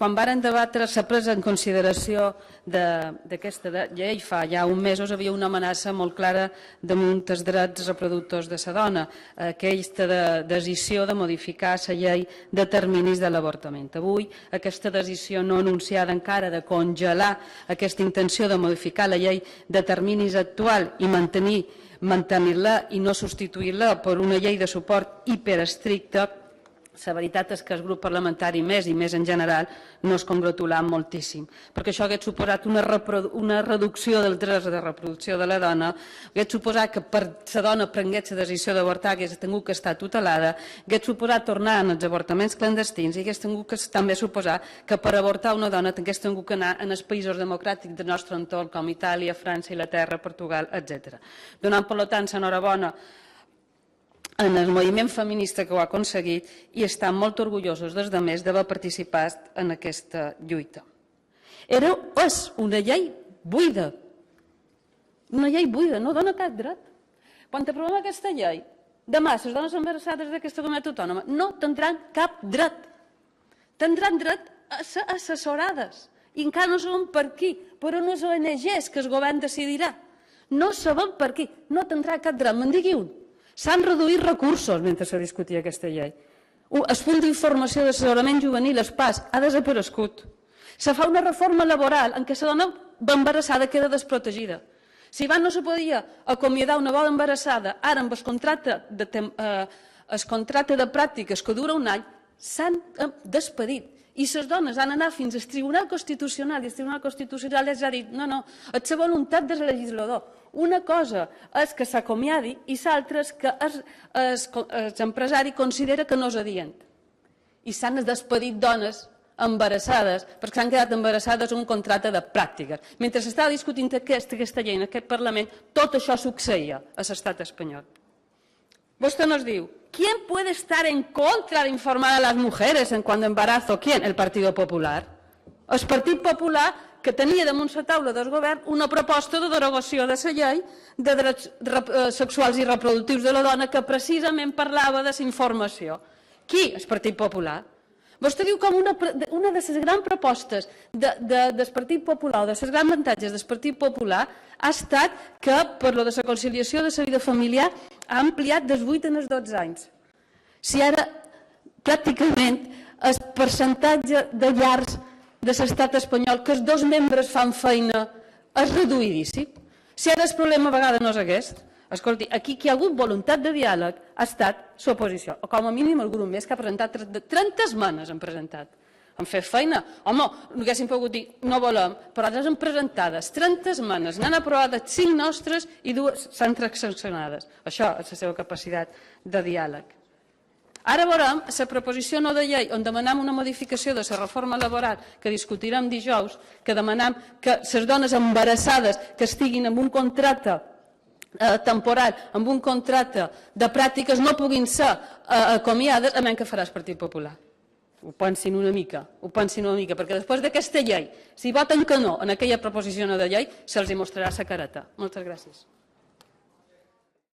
quan varen debatre, s'ha pres en consideració d'aquesta llei, fa ja uns mesos havia una amenaça molt clara damunt els drets reproductors de la dona, aquesta decisió de modificar la llei de terminis de l'avortament. Avui, aquesta decisió no anunciada encara de congelar aquesta intenció de modificar la llei de terminis actual i mantenir-la i no substituir-la per una llei de suport hiperestricta, la veritat és que el grup parlamentari més i més en general no es congratula moltíssim, perquè això hauria suposat una reducció dels drets de reproducció de la dona, hauria suposat que per la dona prengués la decisió d'avortar hagués tingut que estar tutelada, hauria suposat tornar als avortaments clandestins i hagués tingut que també suposar que per avortar una dona hagués tingut que anar als països democràtics del nostre entorn com Itàlia, França, Inglaterra, Portugal, etc. Donant, per tant, l'enhorabona en el moviment feminista que ho ha aconseguit i estan molt orgullosos des de més d'haver participat en aquesta lluita. És una llei buida. Una llei buida, no dona cap dret. Quan aprovem aquesta llei, demà les dones embarassades d'aquesta comunitat autònoma no tindran cap dret. Tindran dret a ser assessorades. I encara no sabem per qui, però unes ONGs que el govern decidirà. No sabem per qui, no tindrà cap dret. Me'n digui un. S'han reduït recursos mentre se discutia aquesta llei. El full d'informació d'assessorament juvenil, el PAS, ha desaparegut. Se fa una reforma laboral en què la dona embarassada queda desprotegida. Si abans no se podia acomiadar una dona embarassada, ara amb el contracte de pràctiques que dura un any, s'han despedit. I les dones han anat fins al Tribunal Constitucional i el Tribunal Constitucional els ha dit no, és la voluntat del legislador. Una cosa és que s'acomiadi i l'altra és que l'empresari considera que no és adient. I s'han despedit dones embarassades perquè s'han quedat embarassades en un contracte de pràctiques. Mentre s'estava discutint aquesta llei en aquest Parlament, tot això succeïa a l'estat espanyol. Vostè nos diu, ¿quién puede estar en contra de informar a las mujeres en cuanto a embarazo? ¿Quién? El Partido Popular. El Partit Popular, que tenia damunt la taula del govern una proposta de derogació de la llei de drets sexuals i reproductius de la dona que precisament parlava de la informació. Qui? El Partit Popular. Vostè diu que una de les grans propostes del Partit Popular, de les grans avantatges del Partit Popular, ha estat que, per lo de la conciliació de la vida familiar, ha ampliat dels 8 als 12 anys. Si ara, pràcticament, el percentatge de llars de l'estat espanyol, que els dos membres fan feina, és reduïdíssim. Si ara el problema a vegades no és aquest, escolti, aquí qui ha hagut voluntat de diàleg ha estat l'oposició, o com a mínim el grup més que ha presentat 30 esmenes han presentat. Han fet feina. Home, no haguéssim pogut dir no volem, però altres han presentades 30 esmenes, n'han aprovat 5 nostres i 2 s'han transaccionades. Això és la seva capacitat de diàleg. Ara veurem la proposició no de llei on demanem una modificació de la reforma laboral que discutirem dijous, que demanem que les dones embarassades que estiguin en un contracte temporal, amb un contracte de pràctiques no puguin ser acomiades, a menys que farà el Partit Popular. Ho pensin una mica, perquè després d'aquesta llei, si voten que no en aquella proposició no de llei, se'ls mostrarà la careta. Moltes gràcies.